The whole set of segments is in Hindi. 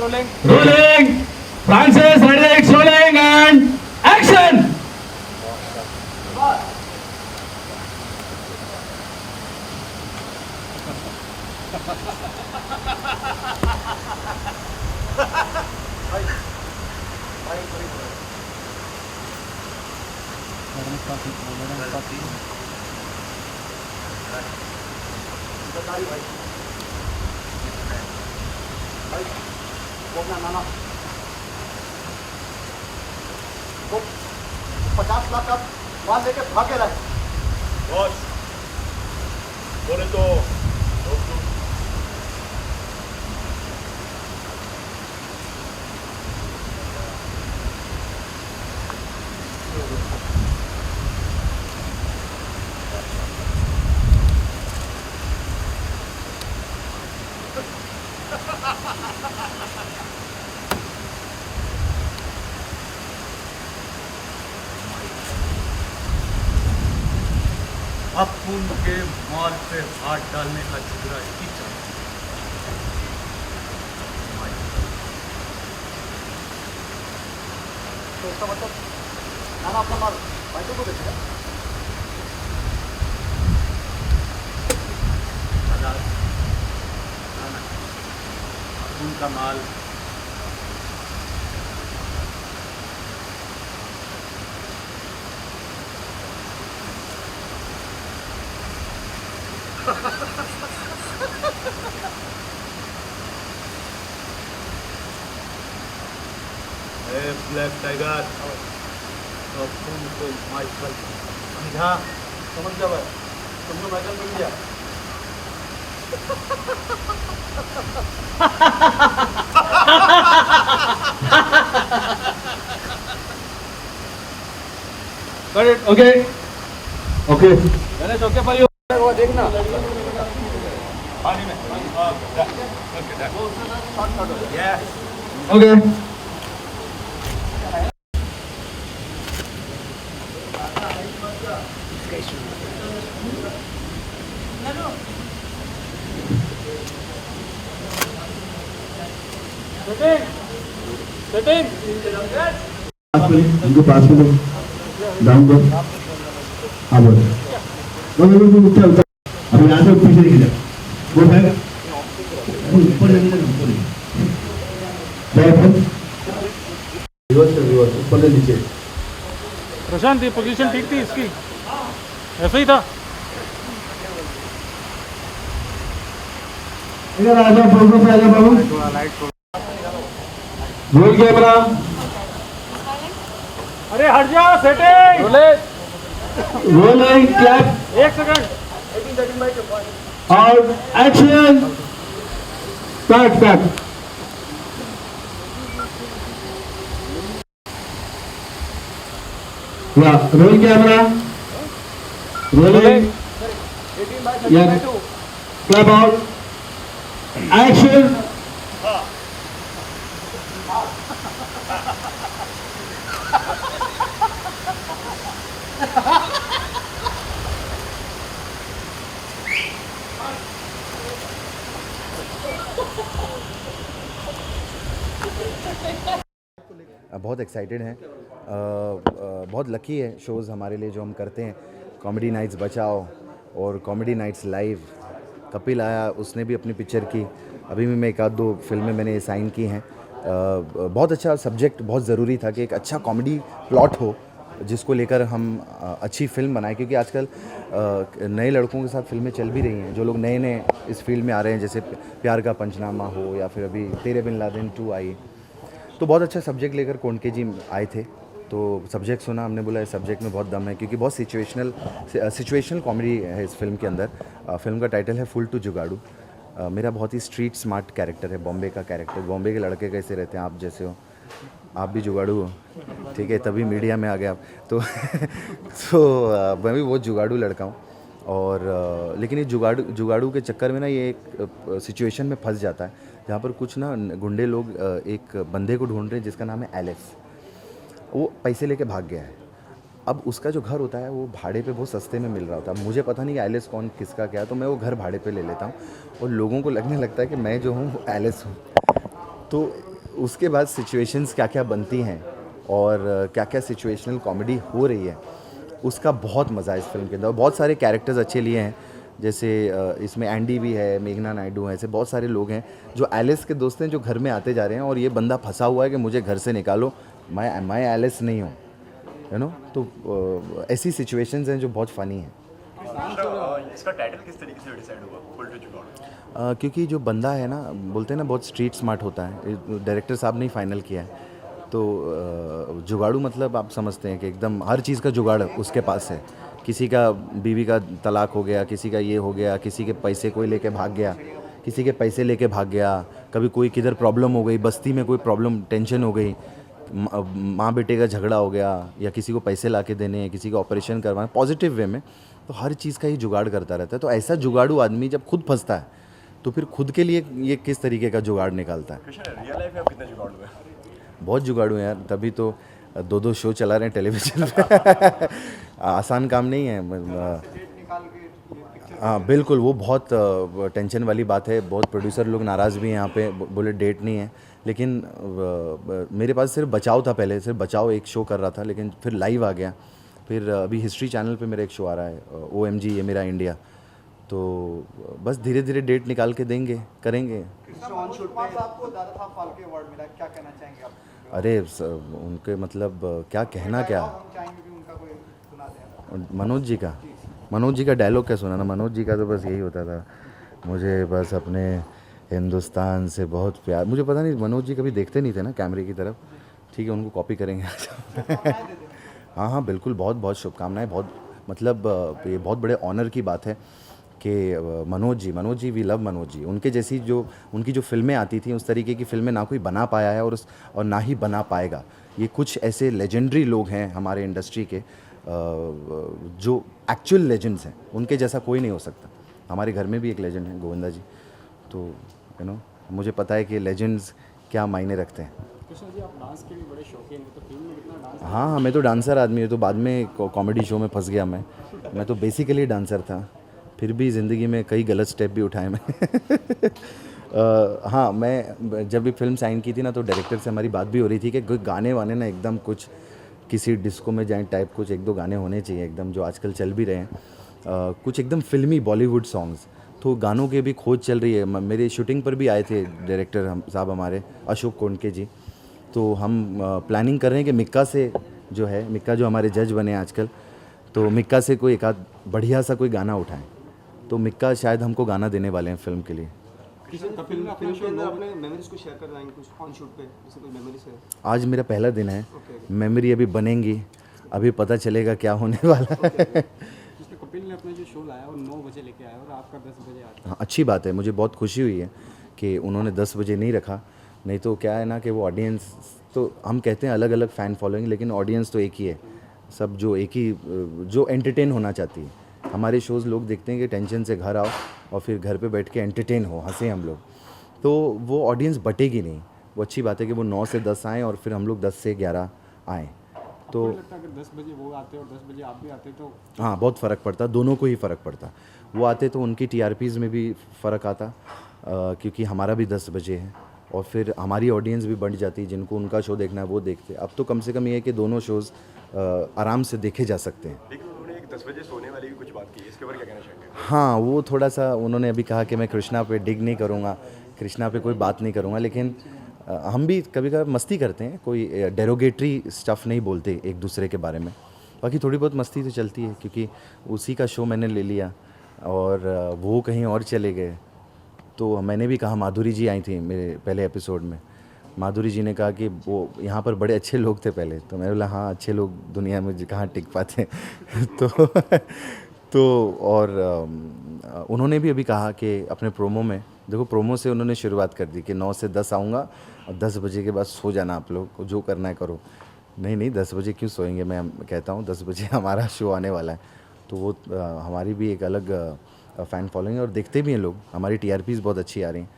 Rolling. Francis, ready, rolling and action. वो 50 लाख का माल लेके भागे रहे। बॉस बोले तो रोक दो। अपुन के माल पे हाथ डालने का झगड़ा ही चल तो इसका मतलब नाना अपना माल भाइयों को बेचेगा। अपुन का माल ब्लैक टाइगर अपुन को माइकल समझा। समझ गया भाई, तुमको माइकल मिल गया। Got it. Okay. Okay. Ganesh okay पर वो देखना पानी में Okay. उनको पास में लो डाउन दो। हाँ बोलो बोलो उठा उठा। अभी यहाँ से पीछे लेके जाओ। वो बैग ऊपर लेके जाओ ऊपर रिवर्स ऊपर ले नीचे। प्रशांत ये पोजीशन ठीक थी इसकी, ऐसा ही था। इधर आ जाओ, फोटो पे आ जाओ बाबू। Roll camera. अरे हट जा सेटिंग। रोलिंग क्लैप एक सेकंड। और एक्शन। Cut cut. या रोल कैमरा। रोलिंग या क्लैप आउट एक्शन। बहुत एक्साइटेड हैं, बहुत लकी है शोज़ हमारे लिए जो हम करते हैं। कॉमेडी नाइट्स बचाओ और कॉमेडी नाइट्स लाइव। कपिल आया, उसने भी अपनी पिक्चर की। अभी भी मैं एक आध दो फिल्में मैंने साइन की हैं। बहुत अच्छा सब्जेक्ट, बहुत ज़रूरी था कि एक अच्छा कॉमेडी प्लॉट हो जिसको लेकर हम अच्छी फिल्म बनाएं, क्योंकि आजकल नए लड़कों के साथ फिल्में चल भी रही हैं। जो लोग नए नए इस फील्ड में आ रहे हैं, जैसे प्यार का पंचनामा हो या फिर अभी तेरे बिन लादेन 2 आई, तो बहुत अच्छा सब्जेक्ट लेकर कोंडके जी आए थे। तो सब्जेक्ट सुना, हमने बोला इस सब्जेक्ट में बहुत दम है, क्योंकि बहुत सिचुएशनल कॉमेडी है इस फिल्म के अंदर। फिल्म का टाइटल है फुल टू जुगाड़ू। मेरा बहुत ही स्ट्रीट स्मार्ट कैरेक्टर है, बॉम्बे का कैरेक्टर। बॉम्बे के लड़के कैसे रहते हैं, आप जैसे हो, आप भी जुगाड़ू हो, ठीक है, तभी मीडिया में आ गए आप तो मैं भी बहुत जुगाड़ू लड़का हूँ। और लेकिन ये जुगाड़ू के चक्कर में ना ये एक सिचुएशन में फंस जाता है जहाँ पर कुछ ना गुंडे लोग एक बंदे को ढूंढ रहे हैं जिसका नाम है एलिस। वो पैसे लेके भाग गया है। अब उसका जो घर होता है वो भाड़े पे बहुत सस्ते में मिल रहा होता है। मुझे पता नहीं कि एलिस कौन किसका क्या है, तो मैं वो घर भाड़े पे ले लेता हूँ और लोगों को लगने लगता है कि मैं जो हूँ वो एलिस हूँ। तो उसके बाद सिचुएशंस क्या क्या बनती हैं और क्या क्या सिचुएशनल कॉमेडी हो रही है, उसका बहुत मज़ा है इस फिल्म के अंदर। बहुत सारे कैरेक्टर्स अच्छे लिए हैं, जैसे इसमें एंडी भी है, मेघना नायडू है, ऐसे बहुत सारे लोग हैं जो एलिस के दोस्त हैं जो घर में आते जा रहे हैं और ये बंदा फंसा हुआ है कि मुझे घर से निकालो, मैं एलिस नहीं हूँ, यू नो। तो ऐसी सिचुएशंस हैं जो बहुत फ़नी हैं। इसका टाइटल किस तरीके से डिसाइड हुआ, फुल टू जुगाड़? क्योंकि जो बंदा है ना, बोलते हैं ना बहुत स्ट्रीट स्मार्ट होता है, डायरेक्टर साहब ने ही फाइनल किया है। तो जुगाड़ू मतलब आप समझते हैं कि एकदम हर चीज़ का जुगाड़ उसके पास है। किसी का बीवी का तलाक हो गया, किसी का ये हो गया, किसी के पैसे कोई लेके भाग गया, किसी के पैसे लेके भाग गया, कभी कोई किधर प्रॉब्लम हो गई, बस्ती में कोई प्रॉब्लम टेंशन हो गई, माँ बेटे का झगड़ा हो गया, या किसी को पैसे ला के देने, किसी का ऑपरेशन करवाना, पॉजिटिव वे में। तो हर चीज़ का ही जुगाड़ करता रहता है। तो ऐसा जुगाड़ू आदमी जब खुद फंसता है तो फिर खुद के लिए ये किस तरीके का जुगाड़ निकालता है। कृष्ण, रियल लाइफ में आप कितने जुगाड़ हुए? बहुत जुगाड़ू हैं यार, तभी तो 2-2 शो चला रहे हैं टेलीविज़न पे। आसान काम नहीं है। हाँ बिल्कुल, वो बहुत टेंशन वाली बात है। बहुत प्रोड्यूसर लोग नाराज़ भी हैं यहाँ पे, बोले डेट नहीं है। लेकिन मेरे पास सिर्फ बचाव था, पहले सिर्फ बचाव एक शो कर रहा था, लेकिन फिर लाइव आ गया। फिर अभी हिस्ट्री चैनल पे मेरा एक शो आ रहा है, OMG ये मेरा इंडिया। तो बस धीरे धीरे डेट निकाल के देंगे, करेंगे। आपको दादा फाल्के अवार्ड मिला, क्या कहना चाहेंगे आप? अरे उनके मतलब क्या कहना, क्या चाहेंगे कि उनका कोई सुना दें? मनोज जी का डायलॉग क्या सुनाना। मनोज जी का तो बस यही होता था, मुझे बस अपने हिंदुस्तान से बहुत प्यार। मुझे पता नहीं, मनोज जी कभी देखते नहीं थे ना कैमरे की तरफ। ठीक है, उनको कॉपी करेंगे। हाँ बिल्कुल, बहुत बहुत शुभकामनाएं। बहुत मतलब ये बहुत बड़े ऑनर की बात है कि मनोज जी वी लव मनोज जी। उनके जैसी जो उनकी जो फिल्में आती थी, उस तरीके की फिल्में ना कोई बना पाया है और ना ही बना पाएगा। ये कुछ ऐसे लेजेंडरी लोग हैं हमारे इंडस्ट्री के, जो एक्चुअल लेजेंड्स हैं। उनके जैसा कोई नहीं हो सकता। हमारे घर में भी एक लेजेंड है, गोविंदा जी। तो यू नो, मुझे पता है कि लेजेंड्स क्या मायने रखते हैं। कृष्ण जी, आप डांस के भी बड़े शौकीन हैं, तो फिल्म में कितना डांस? हाँ, मैं तो डांसर आदमी हूँ। तो बाद में कॉमेडी शो में फंस गया मैं तो बेसिकली डांसर था। फिर भी ज़िंदगी में कई गलत स्टेप भी उठाए मैं। हाँ, मैं जब भी फिल्म साइन की थी ना, तो डायरेक्टर से हमारी बात भी हो रही थी कि गाने वाने ना एकदम कुछ किसी डिस्को में जाएं टाइप, कुछ 1-2 गाने होने चाहिए एकदम, जो आजकल चल भी रहे हैं। कुछ एकदम फिल्मी बॉलीवुड सॉन्ग्स। तो गानों के भी खोज चल रही है। मेरे शूटिंग पर भी आए थे डायरेक्टर साहब हमारे, अशोक कोंडके जी। तो हम प्लानिंग कर रहे हैं कि मिक्का से जो है, मिक्का जो हमारे जज बने आजकल, तो मिक्का से कोई एक आध बढ़िया सा कोई गाना उठाएं। तो मिक्का शायद हमको गाना देने वाले हैं फिल्म के लिए। फिल्म के अंदर अपने मेमोरीज को शेयर कर रहे हैं कुछ ऑन शूट पे, जैसे कोई मेमोरीज है? आज मेरा पहला दिन है। मेमोरी अभी बनेंगी, अभी पता चलेगा क्या होने वाला है। जिसमें कपिल ने अपना जो शो लाया वो 9 बजे लेके आया और आपका 10 बजे आता है। हाँ, अच्छी बात है। मुझे बहुत खुशी हुई है कि उन्होंने 10 बजे नहीं रखा। नहीं तो क्या है ना कि वो ऑडियंस, तो हम कहते हैं अलग अलग फ़ैन फॉलोइंग, लेकिन ऑडियंस तो एक ही है। सब जो एक ही, जो एंटरटेन होना चाहती है। हमारे शोज़ लोग देखते हैं कि टेंशन से घर आओ और फिर घर पे बैठ के एंटरटेन हो, हंसें हम लोग। तो वो ऑडियंस बटेगी नहीं। वो अच्छी बात है कि वो 9 से 10 आएँ और फिर हम लोग 10 से 11 आएँ। तो लगता है अगर 10 बजे वो आते और 10 बजे आप भी आते तो? हाँ, बहुत फ़र्क पड़ता, दोनों को ही फ़र्क पड़ता। वो आते तो उनकी TRPs में भी फ़र्क आता, क्योंकि हमारा भी 10 बजे है, और फिर हमारी ऑडियंस भी बढ़ जाती, जिनको उनका शो देखना है वो देखते। अब तो कम से कम ये है कि दोनों शोज़ आराम से देखे जा सकते हैं। लेकिन उन्होंने एक 10 बजे सोने वाली भी कुछ बात की, इसके ऊपर क्या कहना चाहेंगे? हाँ, वो थोड़ा सा उन्होंने अभी कहा कि मैं कृष्णा पे डिग नहीं करूँगा, कृष्णा पे कोई बात नहीं करूँगा। लेकिन हम भी कभी कभी मस्ती करते हैं, कोई डेरोगेटरी स्टफ़ नहीं बोलते एक दूसरे के बारे में। बाकी थोड़ी बहुत मस्ती तो चलती है, क्योंकि उसी का शो मैंने ले लिया और वो कहीं और चले गए। तो मैंने भी कहा, माधुरी जी आई थी मेरे पहले एपिसोड में, माधुरी जी ने कहा कि वो यहाँ पर बड़े अच्छे लोग थे पहले। तो मैंने बोला हाँ, अच्छे लोग दुनिया में कहाँ टिक पाते। तो और उन्होंने भी अभी कहा कि अपने प्रोमो में, देखो प्रोमो से उन्होंने शुरुआत कर दी कि 9 से 10 आऊँगा और 10 बजे के बाद सो जाना, आप लोग को जो करना है करो। नहीं 10 बजे क्यों सोएंगे, मैं कहता हूँ 10 बजे हमारा शो आने वाला है। तो वो हमारी भी एक अलग फ़ैन फॉलोइंग, और देखते भी हैं लोग। हमारी TRPs बहुत अच्छी आ रही हैं।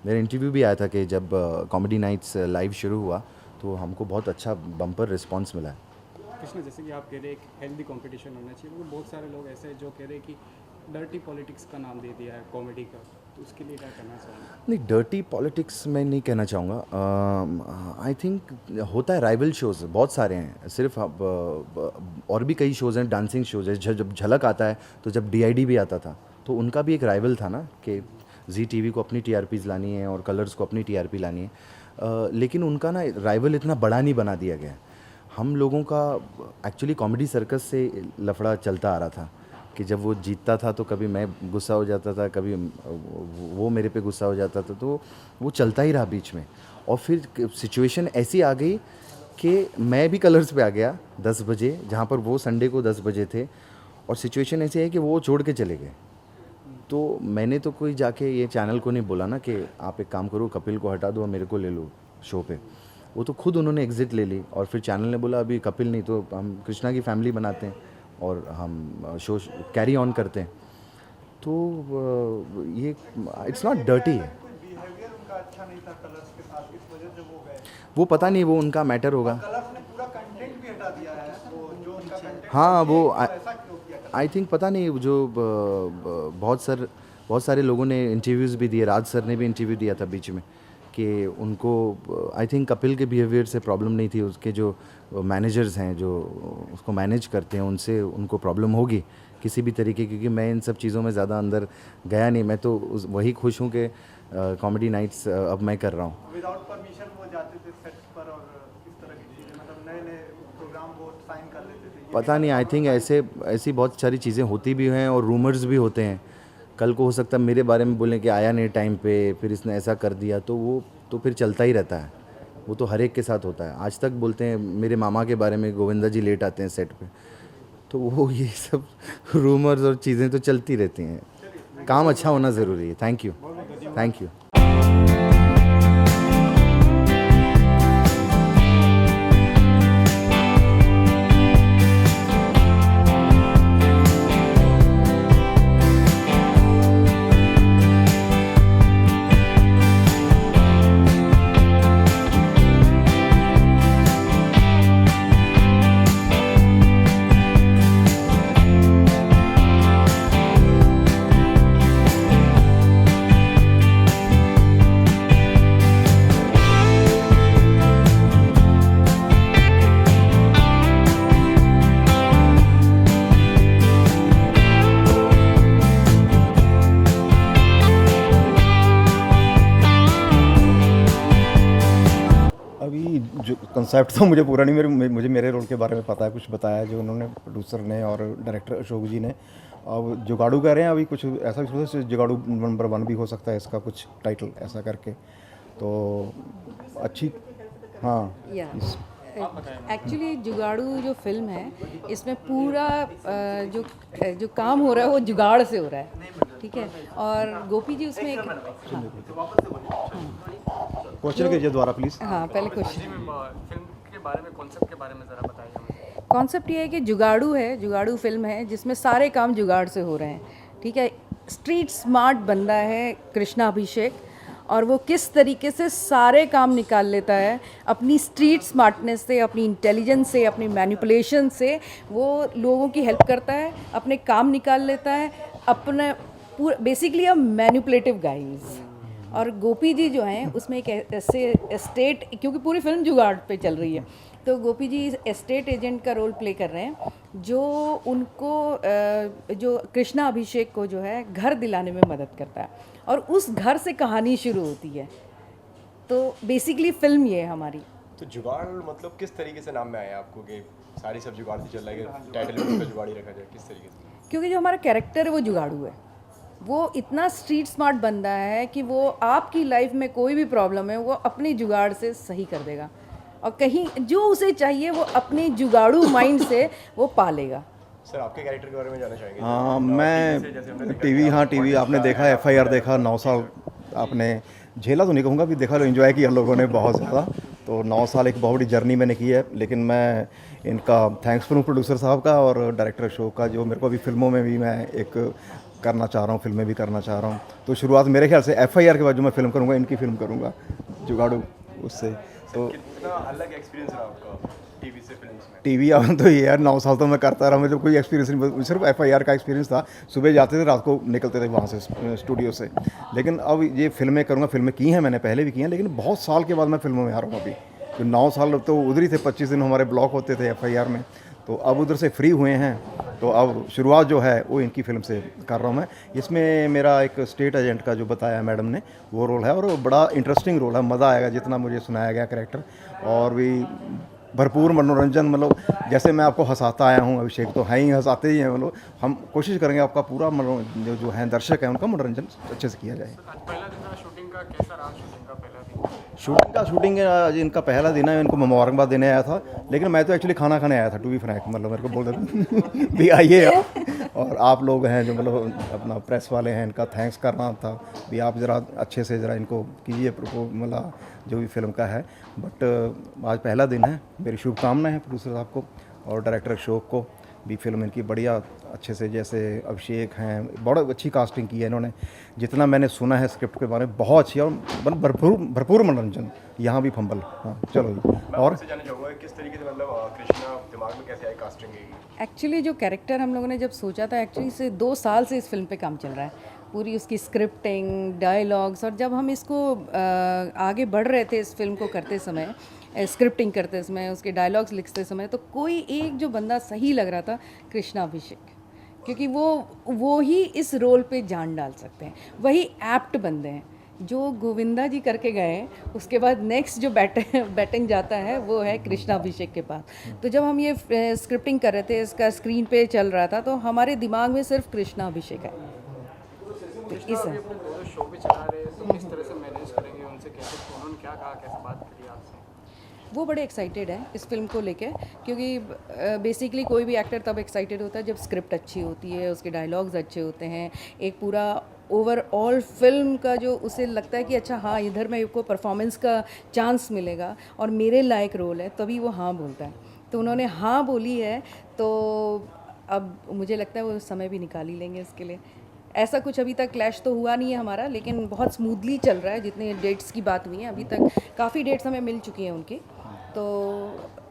मेरा इंटरव्यू भी आया था कि जब कॉमेडी नाइट्स लाइव शुरू हुआ तो हमको बहुत अच्छा बम्पर रिस्पॉन्स मिला है। कृष्ण, जैसे कि आप कह रहे हैं एक हेल्दी कंपटीशन होना चाहिए, मगर बहुत सारे लोग ऐसे हैं जो कह रहे हैं कि डर्टी पॉलिटिक्स का नाम दे दिया है कॉमेडी का, तो उसके लिए क्या कहना चाहेंगे? नहीं, डर्टी पॉलिटिक्स मैं नहीं कहना चाहूँगा। आई थिंक होता है, राइवल शोज़ बहुत सारे हैं, सिर्फ और भी कई शोज़ हैं, डांसिंग शोज़ है। जब झलक आता है तो जब DID भी आता था तो उनका भी एक राइवल था ना, कि ZTV को अपनी TRPs लानी है और कलर्स को अपनी TRP लानी है। लेकिन उनका ना राइवल इतना बड़ा नहीं बना दिया गया। हम लोगों का एक्चुअली कॉमेडी सर्कस से लफड़ा चलता आ रहा था कि जब वो जीतता था तो कभी मैं गुस्सा हो जाता था, कभी वो मेरे पे गुस्सा हो जाता था, तो वो चलता ही रहा बीच में। और फिर सिचुएशन ऐसी आ गई कि मैं भी कलर्स पे आ गया 10 बजे, जहाँ पर वो संडे को 10 बजे थे, और सिचुएशन ऐसी है कि वो छोड़ के चले गए। तो मैंने तो कोई जाके ये चैनल को नहीं बोला ना कि आप एक काम करो, कपिल को हटा दो और मेरे को ले लो शो पे। वो तो खुद उन्होंने एग्ज़िट ले ली, और फिर चैनल ने बोला अभी कपिल नहीं तो हम कृष्णा की फैमिली बनाते हैं और हम शो कैरी ऑन करते हैं। तो ये इट्स नॉट डर्टी है, बिहेवियर उनका अच्छा नहीं था कलर्स के साथ, इस वजह से वो गए। वो पता नहीं, वो उनका मैटर होगा। कलर्स ने पूरा कंटेंट भी हटा दिया है, वो जो उनका कंटेंट हाँ, वो ऐसा क्यों किया? आई थिंक पता नहीं, जो बहुत सारे लोगों ने इंटरव्यूज़ भी दिए, राज सर ने भी इंटरव्यू दिया था बीच में, कि उनको आई थिंक कपिल के बिहेवियर से प्रॉब्लम नहीं थी, उसके जो मैनेजर्स हैं जो उसको मैनेज करते हैं उनसे उनको प्रॉब्लम होगी किसी भी तरीके, क्योंकि मैं इन सब चीज़ों में ज़्यादा अंदर गया नहीं। मैं तो वही खुश हूँ कि कॉमेडी नाइट्स अब मैं कर रहा हूँ। विदाउट परमिशन वो जाते थे सेट पर और इस तरह की चीज़ें, मतलब नए नए प्रोग्राम वो साइन कर लेते थे। पता नहीं, आई थिंक ऐसी बहुत सारी चीज़ें होती भी हैं और रूमर्स भी होते हैं। कल को हो सकता है मेरे बारे में बोलें कि आया नहीं टाइम पे, फिर इसने ऐसा कर दिया, तो वो तो फिर चलता ही रहता है। वो तो हर एक के साथ होता है। आज तक बोलते हैं मेरे मामा के बारे में, गोविंदा जी लेट आते हैं सेट पे, तो वो ये सब रूमर्स और चीज़ें तो चलती रहती हैं। काम अच्छा होना ज़रूरी है। Thank you, thank you. अभी जो कंसेप्ट तो मुझे पूरा नहीं, मुझे मेरे रोल के बारे में पता है, कुछ बताया जो उन्होंने प्रोड्यूसर ने और डायरेक्टर अशोक जी ने। अब जुगाड़ू कह रहे हैं, अभी कुछ ऐसा भी सोचा जुगाड़ू नंबर 1 भी हो सकता है इसका कुछ टाइटल ऐसा करके, तो अच्छी। हाँ, एक्चुअली जुगाड़ू जो फिल्म है, इसमें पूरा जो काम हो रहा है वो जुगाड़ से हो रहा है, ठीक है। और गोपी जी उसमें एक क्वेश्चन कीजिए दोबारा प्लीज़। हाँ, पहले क्वेश्चन फिल्म के बारे में, कॉन्सेप्ट के बारे में ज़रा बताइए हमें। कॉन्सेप्ट ये है कि जुगाड़ू है, जुगाड़ू फिल्म है जिसमें सारे काम जुगाड़ से हो रहे हैं, ठीक है। स्ट्रीट स्मार्ट बंदा है कृष्णा अभिषेक, और वो किस तरीके से सारे काम निकाल लेता है अपनी स्ट्रीट स्मार्टनेस से, अपनी इंटेलिजेंस से, अपनी मैनिपुलेशन से। वो लोगों की हेल्प करता है, अपने काम निकाल लेता है, अपने पूरा बेसिकली अ मैनिपुलेटिव गाइज। और गोपी जी जो हैं उसमें एक ऐसे एस्टेट, क्योंकि पूरी फिल्म जुगाड़ पे चल रही है, तो गोपी जी एस्टेट एजेंट का रोल प्ले कर रहे हैं, जो उनको जो कृष्णा अभिषेक को जो है घर दिलाने में मदद करता है, और उस घर से कहानी शुरू होती है। तो बेसिकली फिल्म ये है हमारी। तो जुगाड़ मतलब किस तरीके से नाम में आया आपको कि सारी सब जुगाड़ से चल रहा है, कि टाइटल में उसका जुगाड़ ही रखा जाए, किस तरीके से? क्योंकि जो हमारा कैरेक्टर है वो जुगाड़ू है, वो इतना स्ट्रीट स्मार्ट बंदा है कि वो आपकी लाइफ में कोई भी प्रॉब्लम है वो अपनी जुगाड़ से सही कर देगा, और कहीं जो उसे चाहिए वो अपने जुगाड़ू माइंड से वो पालेगा। सर, आपके कैरेक्टर के बारे में जानना चाहेंगे? हाँ, मैं टीवी आपने देखा, FIR देखा, 9 साल आपने झेला तो नहीं कहूँगा, भी देखा, एंजॉय किया लोगों ने बहुत ज़्यादा। तो 9 साल एक बहुत बड़ी जर्नी मैंने की है, लेकिन मैं इनका थैंक्स करूँ प्रोड्यूसर साहब का और डायरेक्टर अशोक का, जो मेरे को अभी फिल्मों में भी मैं एक करना चाह रहा हूँ, फिल्में भी करना चाह रहा हूँ। तो शुरुआत मेरे ख्याल से FIR के बाद जो मैं फिल्म करूँगा, इनकी फिल्म करूँगा जुगाड़ू, उससे। तो कितना अलग एक्सपीरियंस रहा आपका? टीवी से फिल्म में? टीवी अब तो ये यार 9 साल तो मैं करता रहा, मुझे कोई एक्सपीरियंस नहीं, सिर्फ FIR का एक्सपीरियंस था। सुबह जाते थे, रात को निकलते थे वहाँ से स्टूडियो से। लेकिन अब ये फिल्में करूँगा, फिल्में की हैं मैंने, पहले भी की हैं, लेकिन बहुत साल के बाद मैं फिल्मों में आ रहा हूँ अभी। तो 9 साल तो उधर ही थे, 25 दिन हमारे ब्लॉक होते थे FIR में, तो अब उधर से फ्री हुए हैं। तो अब शुरुआत जो है वो इनकी फ़िल्म से कर रहा हूँ मैं। इसमें मेरा एक स्टेट एजेंट का जो बताया मैडम ने वो रोल है, और वो बड़ा इंटरेस्टिंग रोल है, मज़ा आएगा जितना मुझे सुनाया गया कैरेक्टर, और भी भरपूर मनोरंजन। मतलब जैसे मैं आपको हंसाता आया हूँ, अभिषेक तो है ही, हंसाते ही हैं। मतलब हम कोशिश करेंगे आपका पूरा जो है दर्शक है उनका मनोरंजन अच्छे से किया जाए। शूटिंग आज इनका पहला दिन है, इनको मुबारकबाद देने आया था, लेकिन मैं तो एक्चुअली खाना खाने आया था, टू बी फ्रैंक। मतलब मेरे को बोल देते भी आइए आप, और आप लोग हैं जो मतलब अपना प्रेस वाले हैं, इनका थैंक्स करना था भी, आप ज़रा अच्छे से ज़रा इनको कीजिए मतलब जो भी फिल्म का है। बट आज पहला दिन है, मेरी शुभकामनाएं हैं प्रोड्यूसर साहब को और डायरेक्टर अशोक को भी। फिल्म इनकी बढ़िया अच्छे से, जैसे अभिषेक हैं, बहुत अच्छी कास्टिंग की है इन्होंने, जितना मैंने सुना है स्क्रिप्ट के बारे में बहुत अच्छी, और भरपूर मनोरंजन, यहाँ भी फंबल। हाँ चलो जी। और जानना चाहूँगा किस तरीके से मतलब कृष्णा दिमाग में कैसे आई कास्टिंग की? एक्चुअली जो कैरेक्टर हम लोगों ने जब सोचा था, एक्चुअली से 2 साल से इस फिल्म पे काम चल रहा है, पूरी उसकी स्क्रिप्टिंग, डायलॉग्स, और जब हम इसको आगे बढ़ रहे थे इस फिल्म को करते समय, स्क्रिप्टिंग करते समय, उसके डायलॉग्स लिखते समय, तो कोई एक जो बंदा सही लग रहा था, कृष्णा अभिषेक, क्योंकि वो ही इस रोल पे जान डाल सकते हैं, वही एप्ट बंदे हैं। जो गोविंदा जी करके गए, उसके बाद नेक्स्ट जो बैटिंग जाता है वो है कृष्णा अभिषेक के पास। तो जब हम ये स्क्रिप्टिंग कर रहे थे, इसका स्क्रीन पे चल रहा था, तो हमारे दिमाग में सिर्फ कृष्णा अभिषेक है। तो इस शो भी चला रहे हैं, तो किस तरह से मैनेज करेंगे उनसे, कैसे, उन्होंने क्या कहा, कैसे बात करी आपसे? वो बड़े एक्साइटेड हैं इस फिल्म को लेके, क्योंकि बेसिकली कोई भी एक्टर तब एक्साइटेड होता है जब स्क्रिप्ट अच्छी होती है, उसके डायलॉग्स अच्छे होते हैं, एक पूरा ओवरऑल फिल्म का जो उसे लगता है कि अच्छा हाँ, इधर मेरे को परफॉर्मेंस का चांस मिलेगा और मेरे लायक रोल है, तभी वो हाँ बोलता है। तो उन्होंने हाँ बोली है, तो अब मुझे लगता है वो समय भी निकाल ही लेंगे इसके लिए। ऐसा कुछ अभी तक क्लैश तो हुआ नहीं है हमारा, लेकिन बहुत स्मूथली चल रहा है। जितने डेट्स की बात हुई है अभी तक, काफ़ी डेट्स हमें मिल चुकी हैं उनकी, तो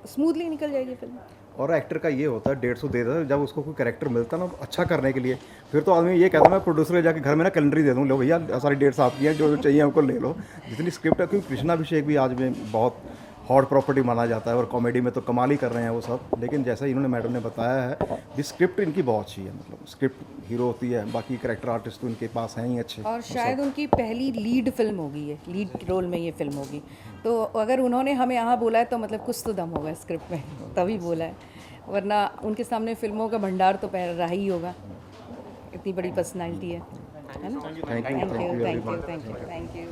स्मूथली निकल जाएगी फिल्म। और एक्टर का ये होता है 150 दे देता है, जब उसको कोई कैरेक्टर मिलता है ना अच्छा करने के लिए, फिर तो आदमी ये कहता है मैं प्रोड्यूसर के जाके घर में ना कैलेंडर ही दे दूँ, लो भैया सारी डेट्स आपकी हैं, जो चाहिए हमको ले लो, जितनी स्क्रिप्ट है। क्योंकि कृष्णा अभिषेक भी आज में बहुत हॉट प्रॉपर्टी माना जाता है, और कॉमेडी में तो कमाल ही कर रहे हैं वो सब। लेकिन जैसा इन्होंने मैडम ने बताया है भी, स्क्रिप्ट इनकी बहुत अच्छी है, मतलब स्क्रिप्ट हीरो होती है, बाकी कैरेक्टर आर्टिस्ट तो इनके पास हैं ही अच्छे। और शायद उनकी पहली लीड फिल्म होगी, ये लीड रोल में ये फिल्म होगी, तो अगर उन्होंने हमें यहाँ बोला है तो मतलब कुछ तो दम होगा स्क्रिप्ट में, तभी बोला है, वरना उनके सामने फिल्मों का भंडार तो रहा ही होगा, इतनी बड़ी पर्सनैलिटी है ना। Thank you.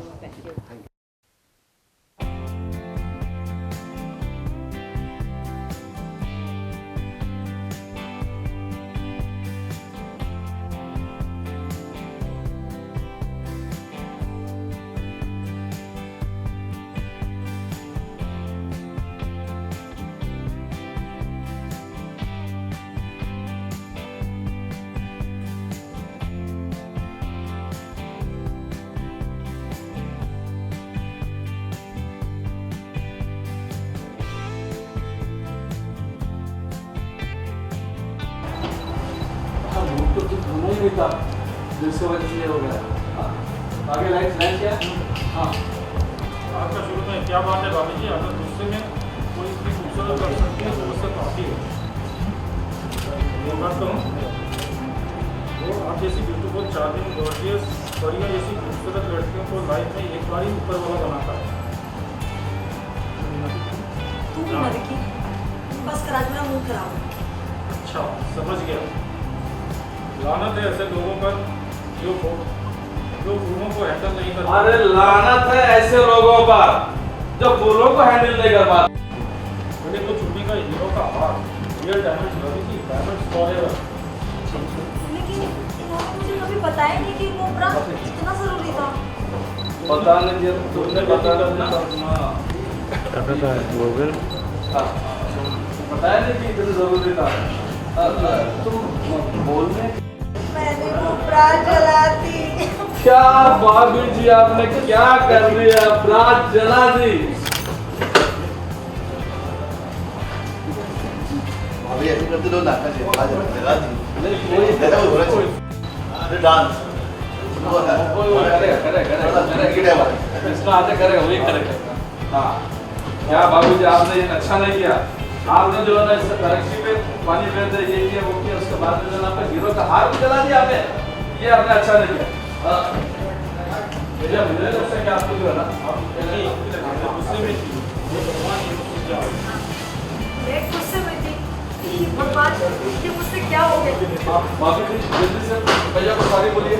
जिससे वजह से ये हो गया। आगे लाइट क्या? हाँ, आपका शुरू में क्या बात है भाभी जी, अगर गुस्से में कोई इतनी खूबसूरत कर सकती है तो उससे काफ़ी है। ये बात कहूँ तो आप जैसी ब्यूटीफुल, चार्मिंग, गॉर्जियस, बढ़िया जैसी खूबसूरत लड़कियों को लाइफ में एक बार ही ऊपर वाला बनाता है। तू भी मर की बस करा, मेरा मुंह खराब। अच्छा, समझ गया। लानत है ऐसे लोगों पर जो फूलों को हैंडल नहीं कर पाते। अरे लानत है ऐसे लोगों पर जो फूलों को हैंडल नहीं कर पाते। बड़े को चुन्नी का हीरो का हार, रियल डायमंड्स लगी थी, डायमंड्स फॉरएवर। लेकिन इन्होंने मुझे कभी बताया नहीं कि वो ब्रश इतना जरूरी था। पता नहीं जब तुमने बताया ना, बताया नहीं कि इतना जरूरी था। तुम बोलने मैंने वो ब्रश जलाती। क्या भाभी जी, आपने क्या कर दिया? ब्रात जला दी। भाई ऐसे करते लो नाका से आ जाओ लगा दी नहीं कोई ऐसा हो रहा है अरे डांस करेगा इसमें आते करेगा वही करेगा। हाँ क्या बाबू जी आपने ये अच्छा नहीं किया, आपने जो है ना इससे करेक्सी पे पानी फेर दे ये किया वो किया, उसके बाद में जो है आपने हीरो का हार भी जला दिया आपने, ये आपने अच्छा नहीं किया। मुझे उससे क्या आपको जो है ना गुस्से में थी मैं गुस्से में थी भगवान ये मुझसे क्या हो गया। आप माफी दीजिए जल्दी से भैया को सॉरी बोलिए,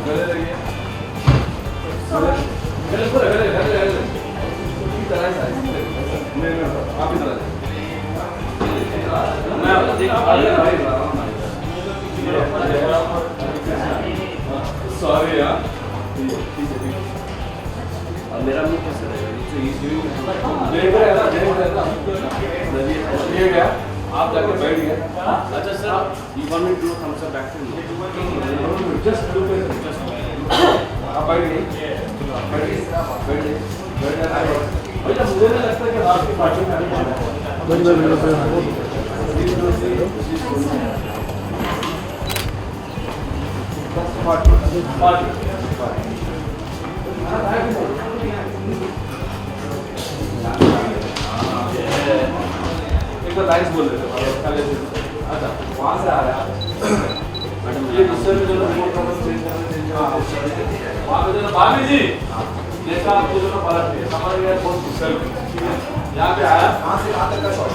गले लगिए सॉरी यार मेरा मुंह कैसे रहेगा आप जाके बैठ गए। अच्छा sir you want me to thumbs up back to just look at just आप बैठ गए भैया मुझे नहीं लगता कि आपकी पार्टी में आने वाला एक बार लाइन्स बोल रहे थे। अच्छा वहाँ से आ रहा है ये गुस्से में जो वहाँ पे जो भाभी जी देखा आपको जो पलट गया समझ गया बहुत गुस्से में यहाँ पे आया वहाँ से कहाँ तक का शॉट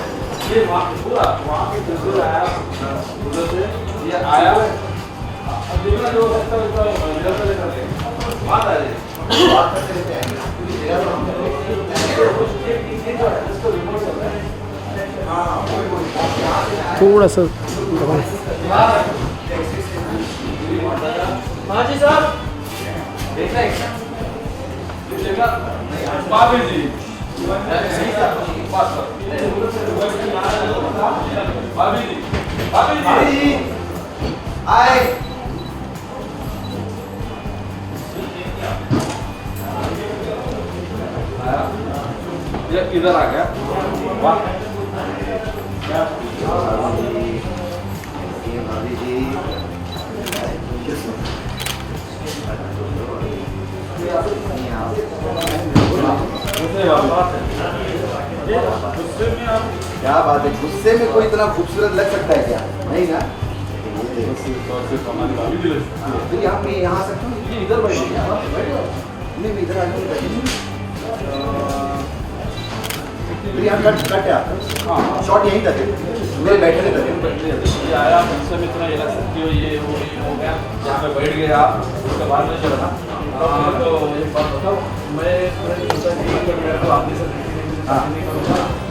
ये वहाँ पे पूरा वहाँ पे बिल्कुल आया उधर से ये आया अब देखना जो सकता है इधर से लेकर बात आ जाएगी बात करते रहते हैं थोड़ा सा हाँ जी साहब देखना बाबी जी बाबी जी आए ये इधर आ गया वाह भाभी जी क्या बात है, गुस्से में कोई इतना खूबसूरत लग सकता है क्या? नहीं ना? तो यहाँ आ सकता हूँ? इधर बैठिए, नहीं इधर आके बैठिए। यहाँ कट है आपका शॉट यहीं तक है, मेरे बैठने तक ये आया मुझसे भी इतना ये लग सकती हो ये हो गया यहाँ पे बैठ गए आप उसके बाद में चलना। तो एक बात बताओ मैं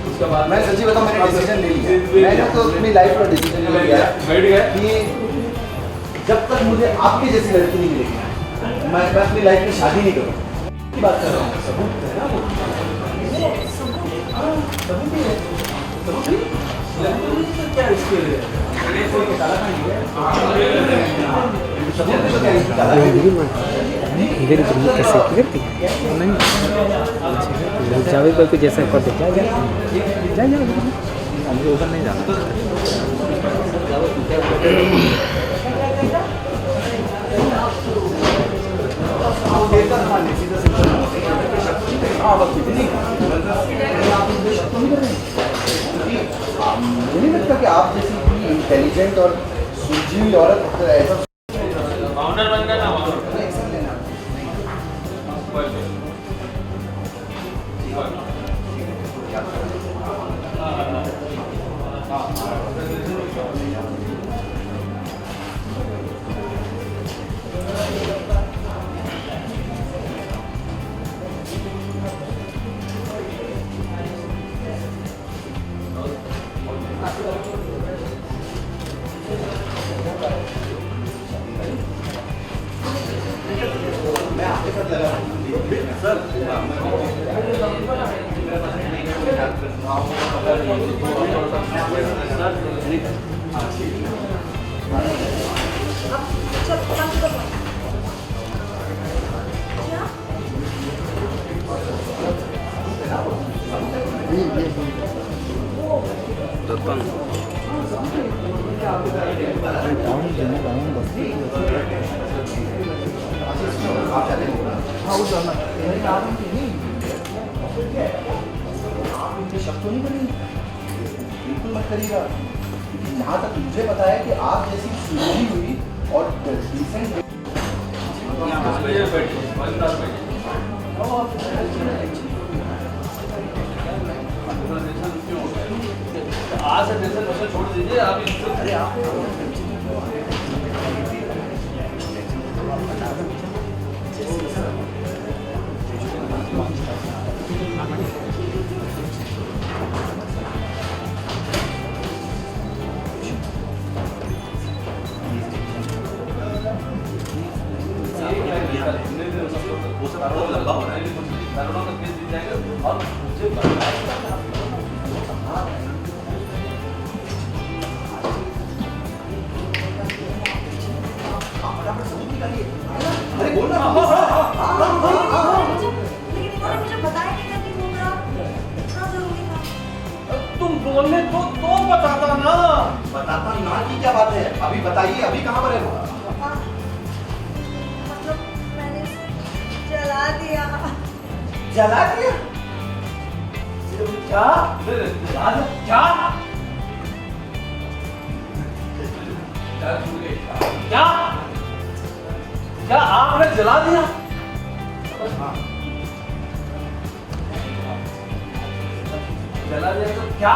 उसके बाद मैं सच्ची बताऊं मैंने डिसीजन ले लिया, मैंने तो अपनी लाइफ का डिसीजन ले लिया बैठ गए कि जब तक मुझे आपकी जैसी लड़की नहीं मिलेगी मैं अपनी लाइफ में शादी नहीं करूँगा। बात कर रहा हूँ सबूत है ना क्या इसके जावेद भाई को जैसा कर दे जा अभी उधर नहीं जाना। मुझे नहीं लगता कि आप जैसी इंटेलिजेंट और सूझी हुई औरत ऐसा फाउंडर बन गया ना बिल्कुल मत करिएगा। जहाँ तक मुझे पता है कि आप जैसी सुनी हुई और डिसेंट आज से टेंशन वैसे छोड़ दीजिए आप इनसे। अरे आप लंबा हो रहा है, करोड़ों का केस जीत जाएगा और मुझे अरे बोल ना। लेकिन इन्होंने मुझे बताया नहीं था कि वो मेरा इतना जरूरी था। तुम बोलने तो बताता ना। बताता ना की क्या बात है? अभी बताइए, अभी कहाँ पर है वो? मतलब मैंने उसे जला दिया। जला दिया? क्या? क्या? क्या? क्या आपने जला दिया? जला दिया तो क्या?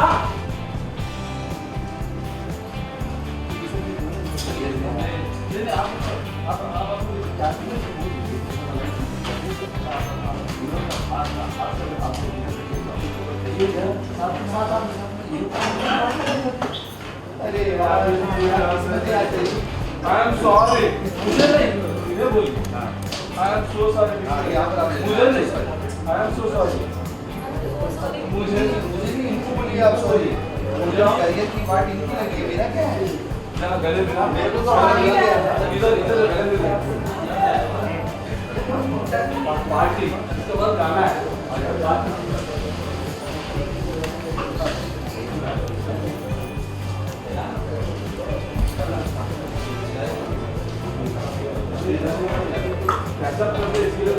अरे यार, I am sorry. मुझे नहीं, इन्हें बोलिए। I am so sorry. मुझे नहीं। I am so sorry. मुझे नहीं, इनको बोलिए आप सॉरी। मुझे करियर की पार्ट इनकी लगी है, मेरा क्या है? ना गले में ना। मेरे को तो आ गया। इधर गले में। पार्टी इसके बाद गाना है। ऐसा करते इसलिए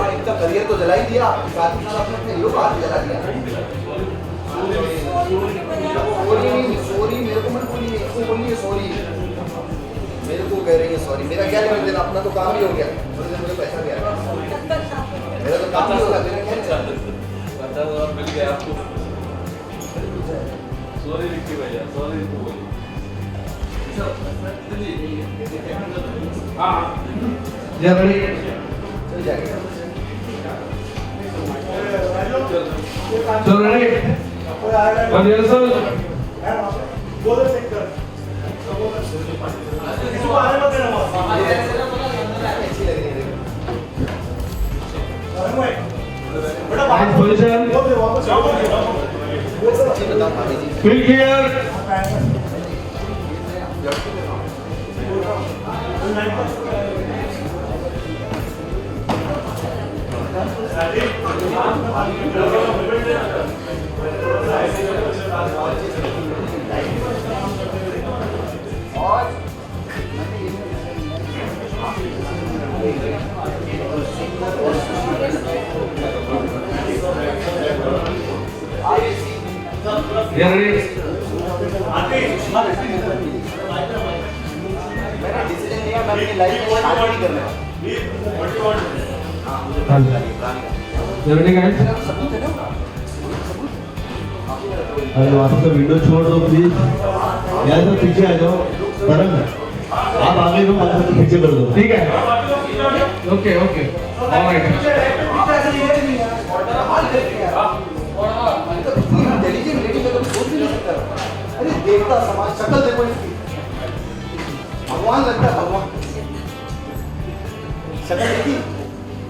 इनका करियर तो जला ही दिया, साथ ही साथ अपने हीरो का हाथ जला दिया। सॉरी मेरे को मत बोलिए, इसको बोलिए सॉरी। मेरे को कह रही है सॉरी, मेरा क्या लेना देना, अपना तो काम ही हो गया। थोड़ी देर मुझे पैसा दिया, मेरा तो काम ही होगा, मेरा क्या लेना। मिल गया आपको। सॉरी विक्की भैया, सॉरी बोलिए। हाँ चल जाएगा। चल रेडी रिहर्सल बोलो चेक कर। इसको आने मत देना वहाँ। अच्छी लग रही है। नाइस पोजीशन सच्ची बताओ भाभी जी, फील क्लियर मैंने डिसीजन लिया, मैं अपनी लाइफ में शादी नहीं करने वाला। अरे वहाँ से विंडो छोड़ दो प्लीज, यार तो पीछे आ जाओ। तरंग आप आगे को पीछे कर दो, ठीक है? ओके ओके इंटेलिजेंट लेडी का तो सोच भी नहीं सकता। अरे देखता समाज, शक्ल देखो इसकी, भगवान लगता है, भगवान। शक्ल देखी,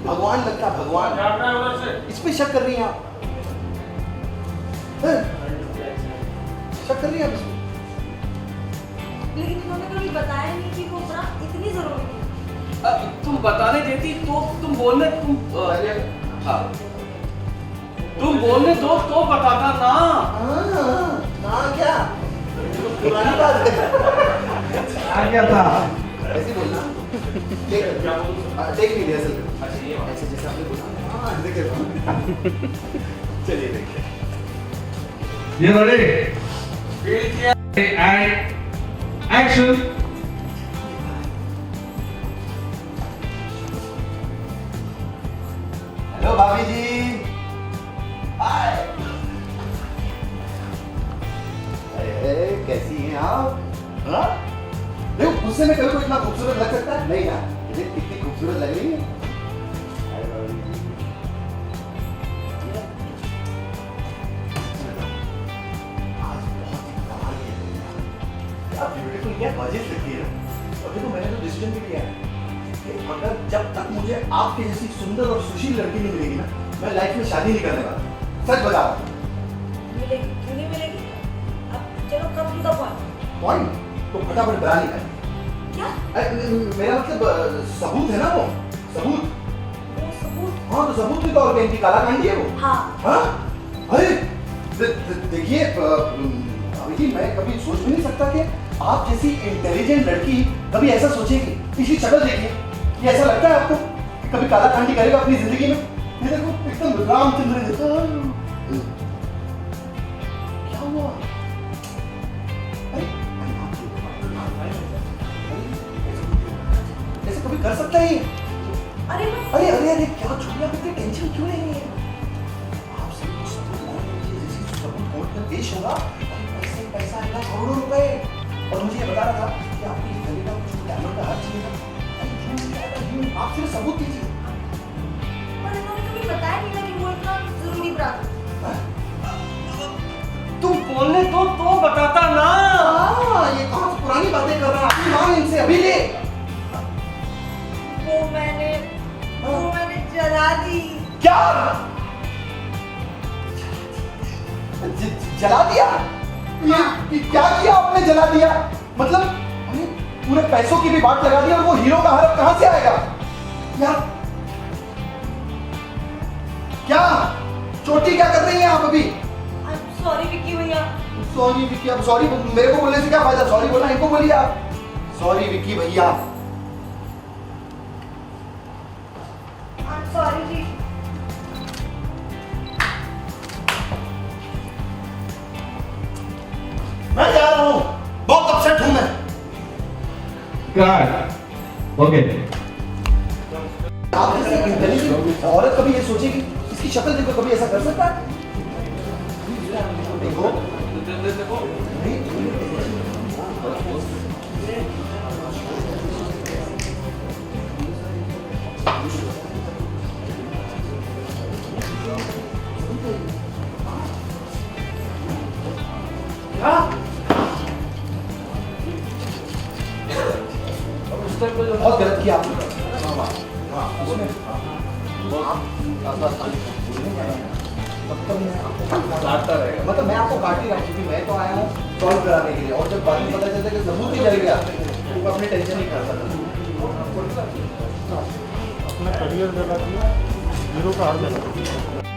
भगवान। भगवान लगता है, भगवान। क्या कर रहा है उधर से? इस पे शक कर रही हैं आप? हैं? शक कर रही हैं आप इसमें? लेकिन इन्होंने कभी बताया नहीं कि वो ब्रांड इतनी जरूरी थी। अब तुम बताने देती तो तुम बोलने हाँ तुम बोलने दो तो बताता ना। ना क्या? पुरानी बात है। आ गया था। ऐसे बोलना। टेक नहीं रिहर्सल करो। अच्छा ये ऐसे जैसे आपने बोला। हाँ देखिए। चलिए देखिए। You ready? And action. Hello भाभी जी। हाय। अरे कैसी हैं आप? हाँ? देखो गुस्से में कभी कोई इतना खूबसूरत लग सकता है? नहीं ना। ये कितनी खूबसूरत लग रही है। हाय भाभी जी। आज बहुत ही कमाल की है। क्या ब्यूटीफुल, क्या गॉर्जियस लगती है। अभी तो मैंने तो डिसीजन भी लिया है कि अगर जब तक मुझे आपके जैसी सुंदर और सुशील लड़की नहीं मिलेगी ना, मैं लाइफ में शादी नहीं करने वाला। सच बताओ। मिलेगी क्यों नहीं मिलेगी? अब चलो कम टू द पॉइंट तो फटाफट बना निकाल। क्या? मेरा मतलब सबूत है ना वो सबूत। वो सबूत? हाँ तो सबूत भी तो और कहीं की कालाकांडी है वो। हाँ। हाँ? अरे देखिए अभी जी मैं कभी सोच भी नहीं सकता कि आप जैसी इंटेलिजेंट लड़की कभी ऐसा सोचेगी। इसकी शक्ल देखिए, ये ऐसा लगता है आपको कि कभी कालाकांडी करेगा अपनी जिंदगी में? ये देखो एकदम रामचंद्र जैसा। क्या हुआ? ऐसे कभी कर सकता है ये? अरे अरे अरे अरे क्या छोड़िए, आप इतनी टेंशन क्यों ले रही हैं? आपसे कुछ सबूत मांगेंगे, जैसे सबूत कोर्ट में पेश होगा, पैसे पैसा आएगा करोड़ों रुपए। और मुझे ये बता रहा था कि आपकी इस गली का कुछ कैमरा का हाथ चाहिए था। आप सिर्फ सबूत दीजिए। पर इन्होंने कभी बताया नहीं ना कि वो इतना जरूरी ब्रांड। तुम बोलने दो तो बताता ना। हाँ ये कौन सी पुरानी बातें कर रहा है? अभी मांग इनसे, अभी ले। वो मैंने जला दी। क्या? जला दिया? ये क्या किया आपने? जला दिया मतलब अरे पूरे पैसों की भी बात लगा दी और वो हीरो का हरफ कहां से आएगा यार? क्या चोटी क्या कर रही हैं आप अभी? सॉरी विक्की भैया। सॉरी विक्की, अब सॉरी मेरे को बोलने से क्या फायदा? सॉरी बोलना इनको बोलिए आप। सॉरी विक्की भैया। सॉरी जी। मैं जा रहा हूं, बहुत अपसेट हूं मैं। ओके। आप जैसे इंटेलिजेंट औरत कभी ये सोचेगी? इसकी शक्ल देखो, कभी ऐसा कर सकता है? देखो बहुत गलत किया आपने। मतलब मैं आपको काट ही रहा हूँ क्योंकि मैं तो आया हूँ सॉल्व कराने के लिए, और जब बाद में पता चलता है कि सबूत ही जल गया तो मैं अपनी टेंशन नहीं कर सकता। अपना करियर जला दिया, हीरो का हार जला दिया।